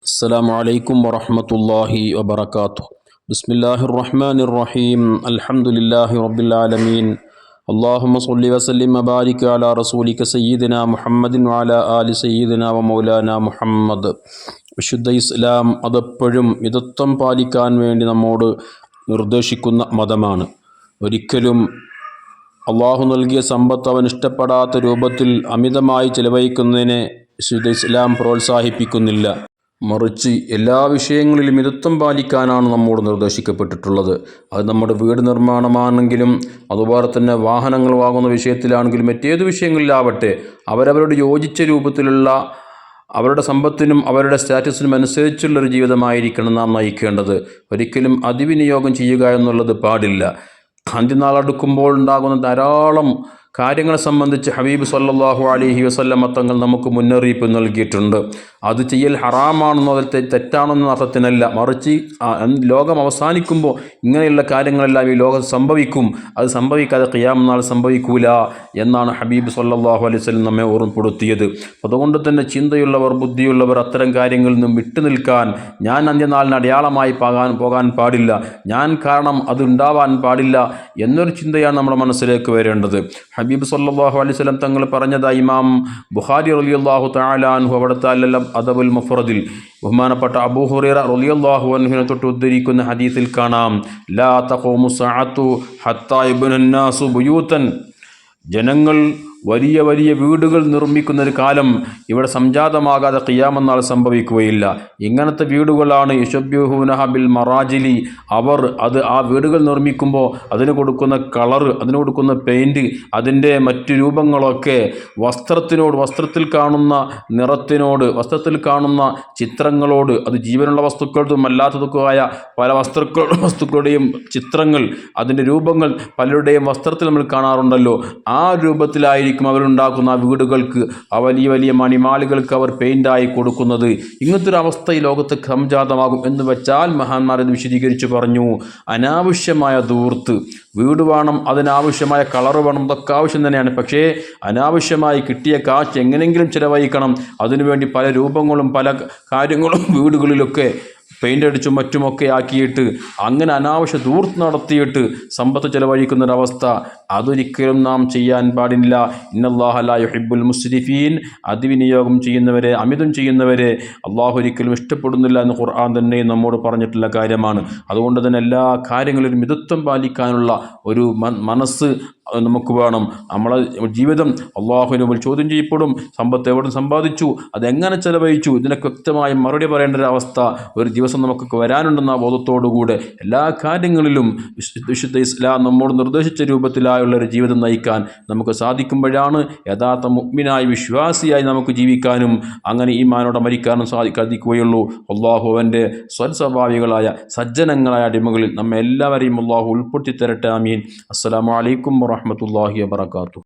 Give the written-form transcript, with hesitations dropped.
السلام عليكم ورحمة الله وبركاته. بسم الله الرحمن الرحيم. الحمد لله رب العالمين. اللهم صل وسلم وبارك على رسولك سيدنا محمد وعلى آل سيدنا ومولانا മുഹമ്മദ്. വിശുദ്ധ ഇസ്ലാം അതെപ്പോഴും മിതത്വം പാലിക്കാൻ വേണ്ടി നമ്മോട് നിർദ്ദേശിക്കുന്ന മതമാണ്. ഒരിക്കലും അള്ളാഹു നൽകിയ സമ്പത്ത് അവൻ ഇഷ്ടപ്പെടാത്ത രൂപത്തിൽ അമിതമായി ചിലവഴിക്കുന്നതിനെ വിശുദ്ധ ഇസ്ലാം പ്രോത്സാഹിപ്പിക്കുന്നില്ല. മറിച്ച് എല്ലാ വിഷയങ്ങളിലും മിതത്വം പാലിക്കാനാണ് നമ്മോട് നിർദ്ദേശിക്കപ്പെട്ടിട്ടുള്ളത്. അത് നമ്മുടെ വീട് നിർമ്മാണമാണെങ്കിലും അതുപോലെ തന്നെ വാഹനങ്ങൾ വാങ്ങുന്ന വിഷയത്തിലാണെങ്കിലും മറ്റേത് വിഷയങ്ങളിലാവട്ടെ അവരവരോട് യോജിച്ച രൂപത്തിലുള്ള അവരുടെ സമ്പത്തിനും അവരുടെ സ്റ്റാറ്റസിനും അനുസരിച്ചുള്ളൊരു ജീവിതമായിരിക്കണം നാം നയിക്കേണ്ടത്. ഒരിക്കലും അതിവിനിയോഗം ചെയ്യുക എന്നുള്ളത് പാടില്ല. അന്ത്യനാൾ അടുക്കുമ്പോൾ ഉണ്ടാകുന്ന ധാരാളം കാര്യങ്ങളെ സംബന്ധിച്ച് ഹബീബ് സല്ലല്ലാഹു അലൈഹി വസല്ലം തങ്ങൾ നമുക്ക് മുന്നറിയിപ്പ് നൽകിയിട്ടുണ്ട്. അത് ചെയ്യൽ ഹറാമാണെന്നോ തെറ്റാണെന്ന അർത്ഥത്തിനല്ല, മറിച്ച് ലോകം അവസാനിക്കുമ്പോൾ ഇങ്ങനെയുള്ള കാര്യങ്ങളെല്ലാം ഈ ലോകം സംഭവിക്കും. അത് സംഭവിക്കാതെ ഖിയാമത്ത് നാൾ സംഭവിക്കൂല എന്നാണ് ഹബീബ് സല്ലല്ലാഹു അലൈഹി വസല്ലം നമ്മെ ഓർമ്മപ്പെടുത്തിയത്. അതുകൊണ്ട് തന്നെ ചിന്തയുള്ളവർ, ബുദ്ധിയുള്ളവർ അത്തരം കാര്യങ്ങളിൽ നിന്നും വിട്ടുനിൽക്കാൻ, ഞാൻ അന്ത്യനാളിന് അടയാളമായി പോകാൻ പാടില്ല, ഞാൻ കാരണം അതുണ്ടാവാൻ പാടില്ല എന്നൊരു ചിന്തയാണ് നമ്മുടെ മനസ്സിലേക്ക് വരേണ്ടത്. ഹബീബ് സല്ലല്ലാഹു അലൈഹി വസല്ലം തങ്ങൾ പറഞ്ഞതായി ഇമാം ബുഖാരി റളിയല്ലാഹു തആല അൻഹു അവിടുത്തെ അദബുൽ മുഫ്രദിൽ ബഹുമാനപ്പെട്ട അബൂ ഹുറൈറ റളിയല്ലാഹു അൻഹുവിനെ തൊട്ട് ഉദ്ധരിക്കുന്ന ഹദീസിൽ കാണാം, ലാ തഖൂമു സഅതു ഹത്താ യബ്ന നാസു ബുയൂതൻ. ജനങ്ങൾ വലിയ വലിയ വീടുകൾ നിർമ്മിക്കുന്നൊരു കാലം ഇവിടെ സംജാതമാകാതെ ഖിയാമത്ത് നാൾ സംഭവിക്കുകയില്ല. ഇങ്ങനത്തെ വീടുകളാണ് യുശബ്ബിഹൂനഹ ബിൽ മറാജിലി. അവർ ആ വീടുകൾ നിർമ്മിക്കുമ്പോൾ അതിന് കൊടുക്കുന്ന കളർ, അതിന് കൊടുക്കുന്ന പെയിൻറ്റ്, അതിൻ്റെ മറ്റു രൂപങ്ങളൊക്കെ വസ്ത്രത്തിൽ കാണുന്ന നിറത്തിനോട്, വസ്ത്രത്തിൽ കാണുന്ന ചിത്രങ്ങളോട്, അത് ജീവനുള്ള വസ്തുക്കളതും അല്ലാത്തതുമായ പല വസ്തുക്കളുടെയും ചിത്രങ്ങൾ, അതിൻ്റെ രൂപങ്ങൾ പലരുടെയും വസ്ത്രത്തിൽ നമ്മൾ കാണാറുണ്ടല്ലോ, ആ രൂപത്തിലായിരിക്കും അവരുണ്ടാക്കുന്ന ആ വീടുകൾക്ക്, ആ വലിയ വലിയ മണിമാളികൾക്ക് അവർ പെയിൻ്റായി കൊടുക്കുന്നത്. ഇങ്ങനത്തെ ഒരു അവസ്ഥ ഈ ലോകത്ത് സംജാതമാകും എന്ന് വെച്ചാൽ മഹാന്മാർ ഇത് വിശദീകരിച്ച് പറഞ്ഞു. അനാവശ്യമായ ധൂർത്ത്, വീട് വേണം, അതിനാവശ്യമായ കളർ വേണം, ഇതൊക്കെ ആവശ്യം തന്നെയാണ്. പക്ഷേ അനാവശ്യമായി കിട്ടിയ കാശ് എങ്ങനെയെങ്കിലും ചിലവഴിക്കണം. അതിനുവേണ്ടി പല രൂപങ്ങളും പല കാര്യങ്ങളും വീടുകളിലൊക്കെ പെയിൻ്റ് അടിച്ചും മറ്റുമൊക്കെ ആക്കിയിട്ട് അങ്ങനെ അനാവശ്യ ധൂർത്ത് നടത്തിയിട്ട് സമ്പത്ത് ചിലവഴിക്കുന്നൊരവസ്ഥ, അതൊരിക്കലും നാം ചെയ്യാൻ പാടില്ല. ഇന്നല്ലാഹ ലാ യുഹിബ്ബുൽ മുസ്രിഫീൻ. അതിവിനിയോഗം ചെയ്യുന്നവരെ, അമിതം ചെയ്യുന്നവരെ അള്ളാഹു ഒരിക്കലും ഇഷ്ടപ്പെടുന്നില്ല എന്ന് ഖുർആൻ തന്നെ നമ്മോട് പറഞ്ഞിട്ടുള്ള കാര്യമാണ്. അതുകൊണ്ട് തന്നെ എല്ലാ കാര്യങ്ങളിലും മിതത്വം പാലിക്കാനുള്ള ഒരു മനസ്സ് നമുക്ക് വേണം. നമ്മളെ ജീവിതം അള്ളാഹുവിന് മുമ്പിൽ ചോദ്യം ചെയ്യപ്പെടും. സമ്പത്ത് എവിടെ സമ്പാദിച്ചു, അതെങ്ങനെ ചെലവഴിച്ചു, ഇതിനൊക്കെ വ്യക്തമായി മറുപടി പറയേണ്ട ഒരു അവസ്ഥ ഒരു ദിവസം നമുക്കൊക്കെ വരാനുണ്ടെന്ന ബോധത്തോടുകൂടെ എല്ലാ കാര്യങ്ങളിലും വിശുദ്ധ ഇസ്ലാം നമ്മോട് നിർദ്ദേശിച്ച രൂപത്തിലായുള്ളൊരു ജീവിതം നയിക്കാൻ നമുക്ക് സാധിക്കുമ്പോഴാണ് യഥാർത്ഥ മുഅ്മിനായി, വിശ്വാസിയായി നമുക്ക് ജീവിക്കാനും അങ്ങനെ ഈമാനോടെ മരിക്കാനും സാധിക്കുകയുള്ളൂ. അള്ളാഹു അവൻ്റെ സ്വസ്വഭാവികളായ സജ്ജനങ്ങളായ അടിമകളിൽ നമ്മെ എല്ലാവരെയും അള്ളാഹു ഉൾപ്പെടുത്തി തരട്ടെ. ആമീൻ. അസ്സലാമു അലൈക്കും വറഹ്മത്തുള്ളാഹി വബറകാതുഹു.